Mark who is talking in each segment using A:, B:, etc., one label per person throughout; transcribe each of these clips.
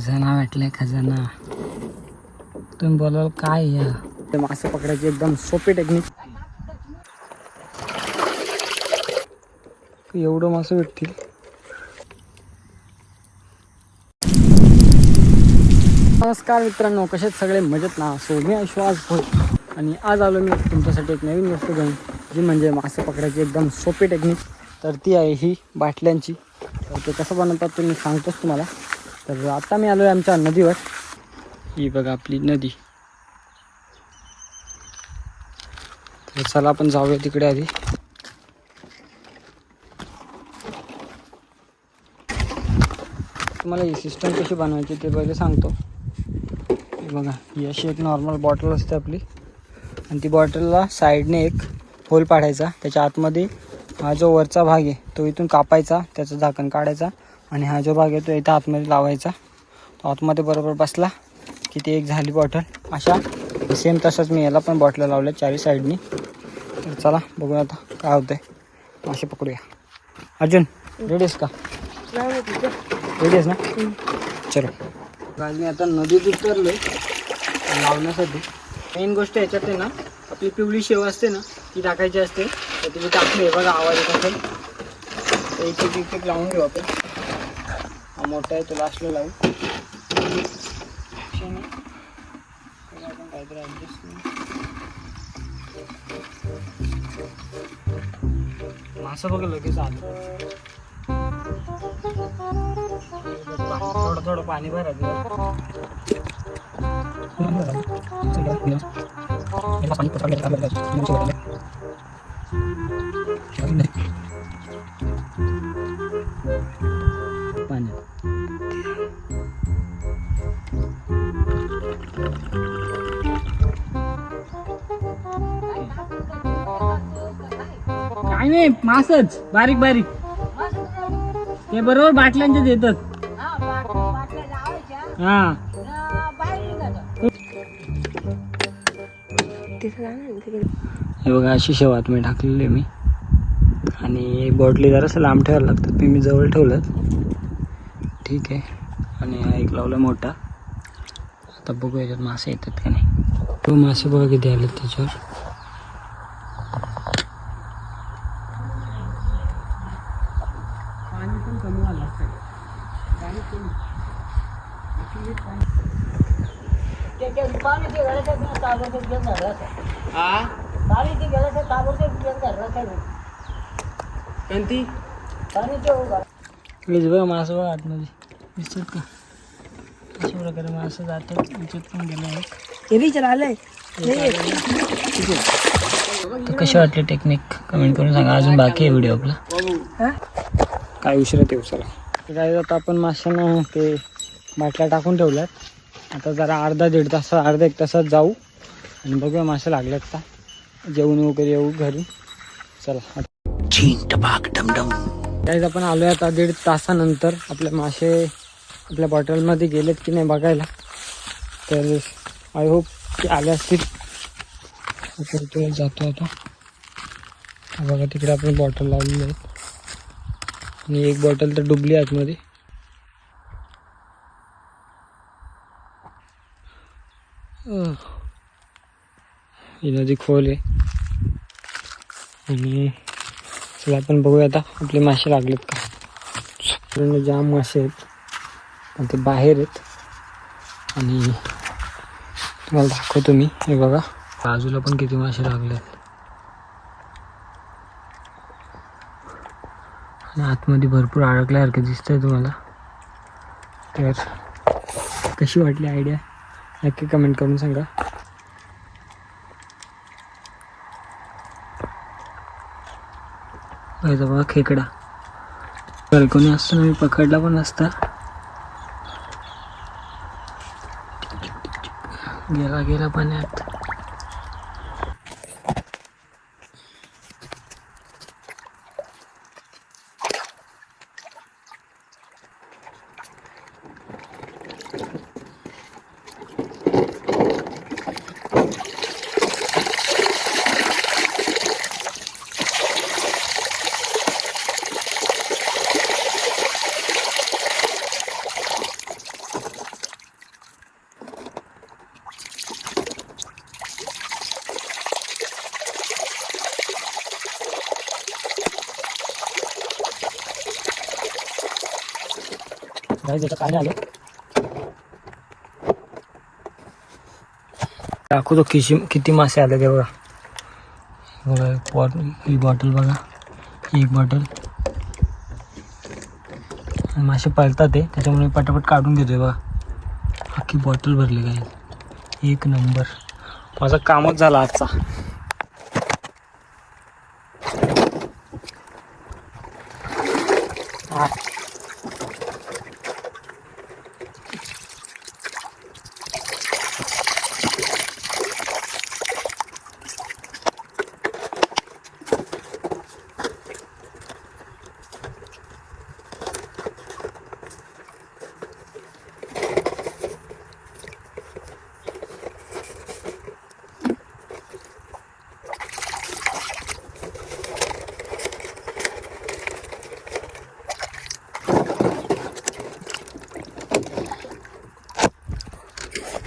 A: खजाना भेटलाय, खजाना. तुम्ही बोलाल काय या मासे पकडायची एकदम सोपी टेक्निक. एवढं मासे भेटतील. नमस्कार मित्रांनो, कशात सगळे मजेत ना. सो मी विश्वास भोई आणि आज आलो मी तुमच्यासाठी एक नवीन वस्तू घेऊन, जी म्हणजे मासे पकडायची एकदम सोपी टेक्निक. तर ती आहे ही बाटल्यांची. तर ते कसं बनवतात ते मी सांगतोच तुम्हाला. तर आता मी आलो आहे आमच्या नदीवर. ही बघा आपली नदी. तर चला आपण जाऊया तिकडे आधी. तुम्हाला ही सिस्टम कशी बनवायची ते पहिले सांगतो. हे बघा, ही अशी एक नॉर्मल बॉटल असते आपली, आणि ती बॉटलला साईडने एक होल पाडायचा. त्याच्या आतमध्ये हा जो वरचा भाग आहे तो इथून कापायचा, त्याचं झाकण काढायचा, आणि हा जो भाग आहे तो इथं आतमध्ये लावायचा. तो आतमध्ये बरोबर बसला की ती एक झाली बॉटल. अशा सेम तसंच मी याला पण बॉटल लावल्या चारी साईडनी. तर चला बघूया आता काय होतंय. मासे पकडूया. अर्जुन रेडी आहेस का? रेडी आहेस ना? चलो. आज मी आता नदीत उतरलोय लावण्यासाठी. मेन गोष्ट याच्यात आहे ना, आपली पिवळी शेव असते ना, ती टाकायची असते. तर तुम्ही टाकली आहे बघा, आवाज येत असेल. तर एक एक लावून घेऊ आपण. हा मोठा आहे तो लास्टला लावू. काहीतरी ॲडजस्ट मासं बघा लगेच आलं. थोडं थोडं पाणी भरायचं. काय नाही, मासच बारीक बारीक. ते बरोबर बाटल्यांचे देतात. हा हे बघा, अशी शेवात मी टाकलेली मी. आणि बॉटली जरासं लांब ठेवायला लागतात. मी जवळ ठेवलं. ठीक आहे. आणि हा एक लावला मोठा. आता बघू याच्यात मासे येतात का नाही. तो मासे बघा किती आले त्याच्यावर. पाणी पण कमी आलं असतं. बघा मासं बघा आतमध्ये दिसतात का. अशा प्रकारे मासं जातात. याच्यात पण गेलं एक. कशी वाटली टेक्निक कमेंट करून सांगा. अजून बाकी आहे व्हिडिओ आपला. काय उशिरा ते चला. काय आता आपण माशांना ते बाटल्या टाकून ठेवल्यात. आता जरा अर्धा एक तासात जाऊ आणि बघूया मासे लागल्यात का. जेवण वगैरे येऊ घरी. चला. काहीच आपण आलो आहे आता 1.5 तासानंतर. आपले मासे आपल्या बॉटलमध्ये गेलेत की नाही बघायला. तर आय होप की आले असतील. तो जातो आता. बघा तिकडे आपण बॉटल लावलेली आहेत, आणि एक बॉटल तर डुबली आतमध्ये. ही नदी खोल आहे. आणि चला आपण बघूया आता आपले मासे लागलेत का. पूर्ण जाम मासे आहेत, पण ते बाहेर आहेत. आणि तुम्हाला दाखवतो मी. हे बघा बाजूला पण किती मासे लागलेत. आणि आतमध्ये भरपूर अडकल्यासारखं दिसतंय तुम्हाला. तर कशी वाटली आयडिया नक्की कमेंट करून सांगा. बघा खेकडा. कोणी असताना मी पकडला पण असता. गेला पाण्यात. गाईज याच्यात पाणी आलं. दाखवतो किती मासे आले ते बघा. बघा ही बॉटल बघा, एक बॉटल. मासे पळतात ते, त्याच्यामुळे पटापट काढून घेतोय बघा. अख्खी बॉटल भरली काय, एक नंबर. माझा कामच झाला आजचा.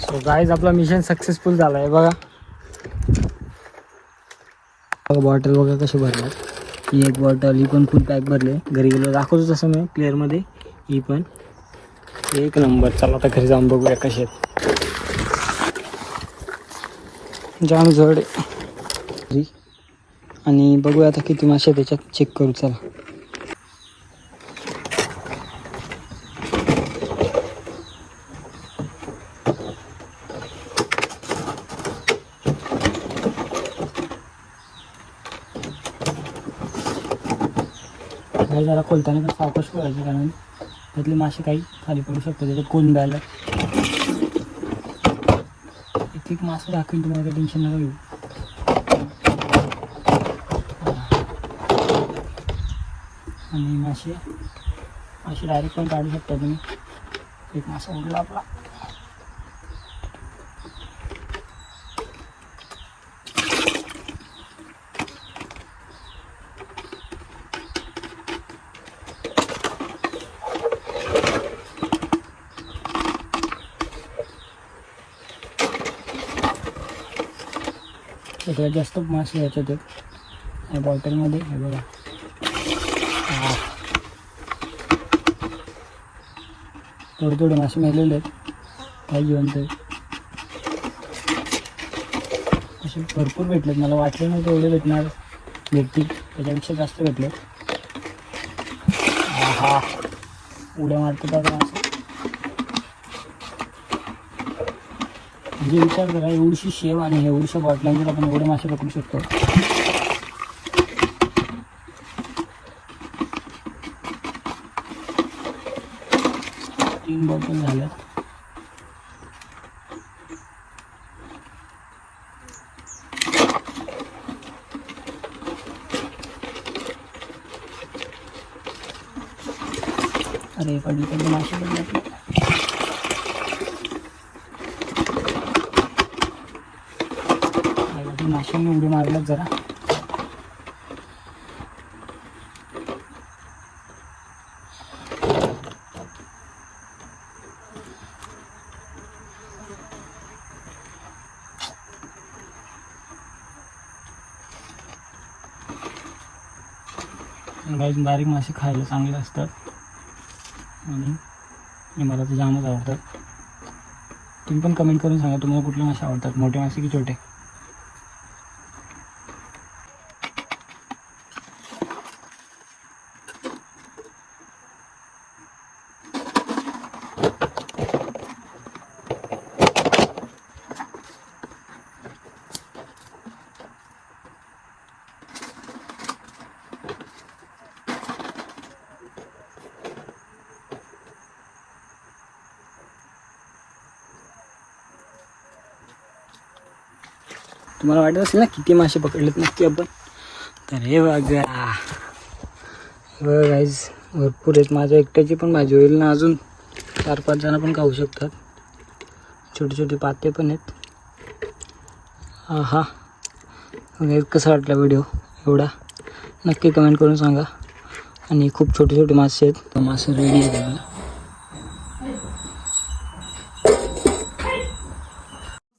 A: सो गाईज आपला मिशन सक्सेसफुल झाला आहे बघा. बॉटल बघा कशी भरल्यात. ही एक बॉटल, ही पण फुल पॅक भरले. घरी गेलो दाखवतो तसं मी क्लिअरमध्ये. ही पण एक नंबर. चला आता घरी जाऊन बघूया कशी आहेत. जाम जड आहे. आणि बघूया आता किती मासे त्याच्यात, चेक करू चला. काही जरा खोलताना पण सावकाश करायचं, कारण त्यातले मासे काही खाली पडू शकतात. त्याच्यात कोण द्यायला एक मासे दाखवेन तुम्हाला, काही टेन्शन नका घेऊ. आणि मासे डायरेक्ट पण काढू शकता तुम्ही. एक मासा उडला आपला. सगळ्यात जास्त मासे याच्यात आहेत या बॉटलमध्ये. हे बघा, थोडे मासे मेलेले आहेत, काही जिवंत आहेत. असे भरपूर भेटलेत. मला वाटलं नव्हतं एवढे भेटतील, त्याच्यापेक्षा जास्त भेटले. उड्या मारतात आता मासे. म्हणजे विचार करा, एवढीशी शेव आणि एवढीशा बॉटलांवर आपण एवढे मासे पकडू शकतो. तीन बॉटल झाल्या. अरे पडले मासे पडले. माशांनी उडी मारल्यात जरा. बारीक मासे खायला चांगले असतात आणि मला तर जामच आवडतात. तुम्ही पण कमेंट करून सांगा तुम्हाला कुठले मासे आवडतात, मोठे मासे की छोटे. तुम्हाला वाटत असेल ना किती मासे पकडलेत नक्की आपण. तर हे बघा गाईज, भरपूर आहेत. माझ्या एकट्याची पण भाजी होईल ना, अजून 4-5 जण पण खाऊ शकतात. छोटे छोटे पाते पण आहेत. हा कसा वाटला व्हिडिओ एवढा, नक्की कमेंट करून सांगा. आणि खूप छोटे छोटे मासे आहेत. मासे रेडी आहेत.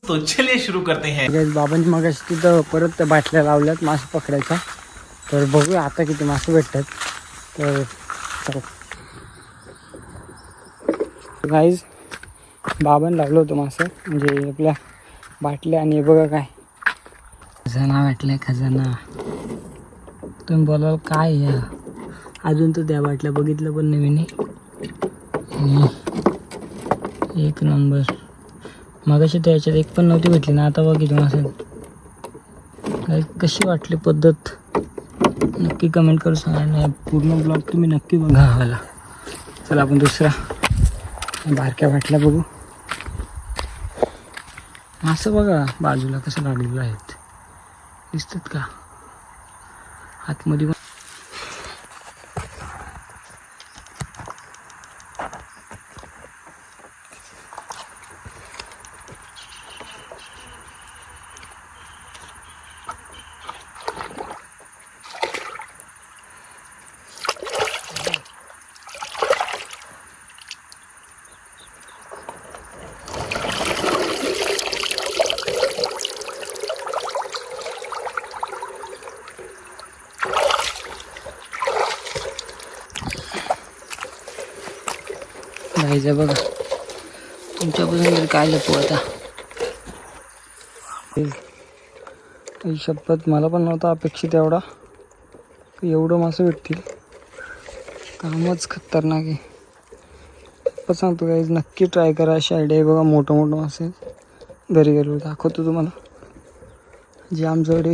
B: तो चलिए शुरू करते हैं.
A: बाबांची मगाशी तिथं परत त्या बाटल्या लावल्यात मासे पकडायच्या. तर बघूया आता किती मासे भेटतात. तर गाईज बाबांनी लावलं होतं मासं म्हणजे आपल्या बाटल्या. आणि हे बघा काय खजाना वाटलाय, खजाना. तुम्ही बोलाल काय या, अजून तर त्या बाटल्या बघितलं पण नाही मी. एक नंबर. मगाशी त्याच्यात एक पण नव्हती भेटली ना, आता बघितलं असेल. काय कशी वाटली पद्धत नक्की कमेंट करू सांगा. नाही पूर्ण ब्लॉग तुम्ही नक्की बघा हवाला. चला आपण दुसरा बारक्या बाटल्या बघू. असं बघा बाजूला कसं लागलेलं आहेत, दिसतात का आतमध्ये. जायचं बघा तुमच्यापासून तरी काय लपू आता. काही शपथ मला पण नव्हता अपेक्षित एवढा की एवढं मासं भेटतील. कामच खतरनाक आहे. पण सांगतो काही नक्की ट्राय करा. अशी आयडिया आहे बघा. मोठं मोठं मासे घरी गेलो दाखवतो तुम्हाला. जे आमच्याकडे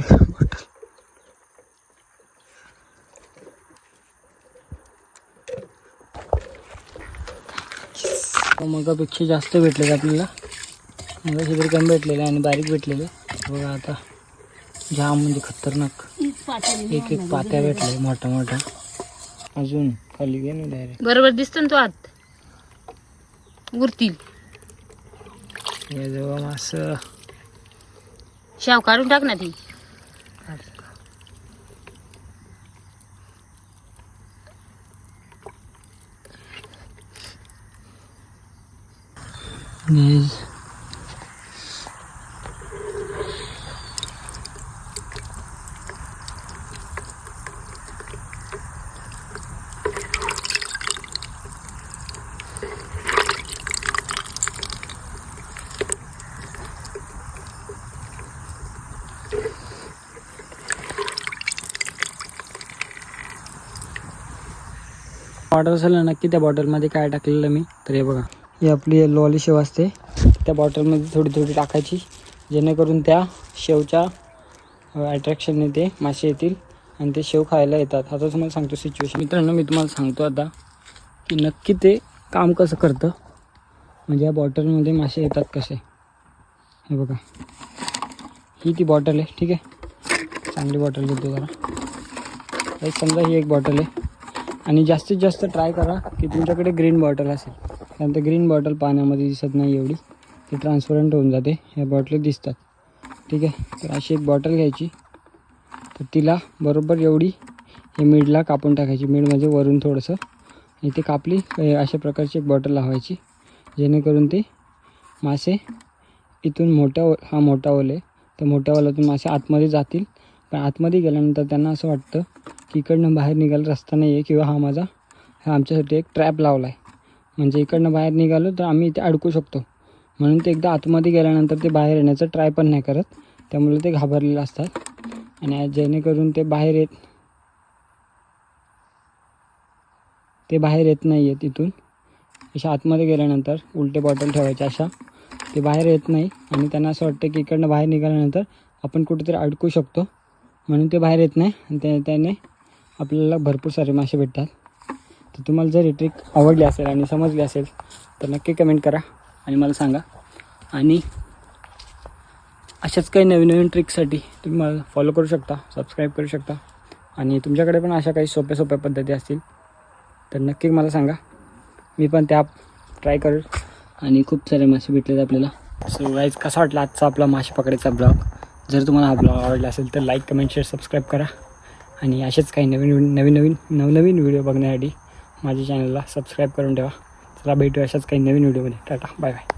A: मगापेक्षा जास्त भेटले आपल्याला. मगाशी तरी कमी भेटलेले आणि बारीक भेटलेले बघा. आता जाम म्हणजे खतरनाक एक एक पात्या भेटले मोठा मोठा. अजून खाली गे नाही डायरेक्ट
C: बरोबर दिसतो ना तो आत उरतील.
A: हे जेव्हा मास
C: शाव काढून टाक ना ती. बॉटल असेल ना नक्की त्या बॉटलमध्ये काय टाकलेलं मी तर हे बघा. ही आपली येल्लोवाली शेव असते. त्या बॉटलमध्ये थोडी थोडी टाकायची जेणेकरून त्या शेवच्या अट्रॅक्शनने ते मासे येतील आणि ते शेव खायला येतात. आता तुम्हाला सांगतो सिच्युएशन. मित्रांनो मी तुम्हाला सांगतो आता की नक्की ते काम कसं करतं. म्हणजे या बॉटलमध्ये मासे येतात कसे. हे बघा ही ती बॉटल आहे ठीक आहे. चांगली बॉटल घेतो जरा. समजा ही एक बॉटल आहे आणि जास्तीत जास्त ट्राय करा की तुमच्याकडे ग्रीन बॉटल असेल. कारण ते ग्रीन बॉटल पाण्यामध्ये दिसत नाही एवढी. ती ट्रान्सपरंट होऊन जाते. ह्या बॉटली दिसतात ठीक आहे. तर अशी एक बॉटल घ्यायची. तर तिला बरोबर एवढी हे मीडला कापून टाकायची. मीड म्हणजे वरून थोडंसं आणि ते कापली अशा प्रकारची एक बॉटल लावायची जेणेकरून ते मासे इथून हा मोठा ओल आहे त्या मोठ्या ओलातून मासे आतमध्ये जातील. पण आतमध्ये गेल्यानंतर त्यांना असं वाटतं की इकडनं बाहेर निघायला रस्ता नाही आहे किंवा हा आमच्यासाठी एक ट्रॅप लावला आहे. म्हणजे इकडनं बाहेर निघालो तर आम्ही इथे अडकू शकतो. म्हणून ते एकदा आतमध्ये गेल्यानंतर ते बाहेर येण्याचा ट्राय पण नाही करत. त्यामुळे ते घाबरलेले असतात आणि जेणेकरून ते बाहेर येत नाही आहे तिथून. अशा आतमध्ये गेल्यानंतर उलटे बॉटल ठेवायचे अशा. ते बाहेर येत नाही आणि त्यांना असं वाटतं की इकडनं बाहेर निघाल्यानंतर आपण कुठेतरी अडकू शकतो. म्हणून ते बाहेर येत नाही आणि त्याने आपल्याला भरपूर सारे मासे भेटतात. तर तुम्हाला जर ही ट्रिक आवडली असेल आणि समजली असेल तर नक्की कमेंट करा आणि मला सांगा. आणि अशाच काही नवीन नवीन ट्रिकसाठी तुम्ही मला फॉलो करू शकता, सबस्क्राईब करू शकता. आणि तुमच्याकडे पण अशा काही सोप्या पद्धती असतील तर नक्की मला सांगा. मी पण त्या ट्राय करेल आणि खूप सारे मासे भेटलेत आपल्याला. सो गाईज कसा वाटला आजचा आपला मासे पकडायचा ब्लॉग. जर तुम्हाला हा ब्लॉग आवडला असेल तर लाईक कमेंट शेअर सबस्क्राईब करा. आणि असेच काही नवनवीन व्हिडिओ बघण्यासाठी माझ्या चॅनलला सबस्क्राईब करून ठेवा. चला भेटू अशाच काही नवीन व्हिडिओमध्ये. Tata bye bye.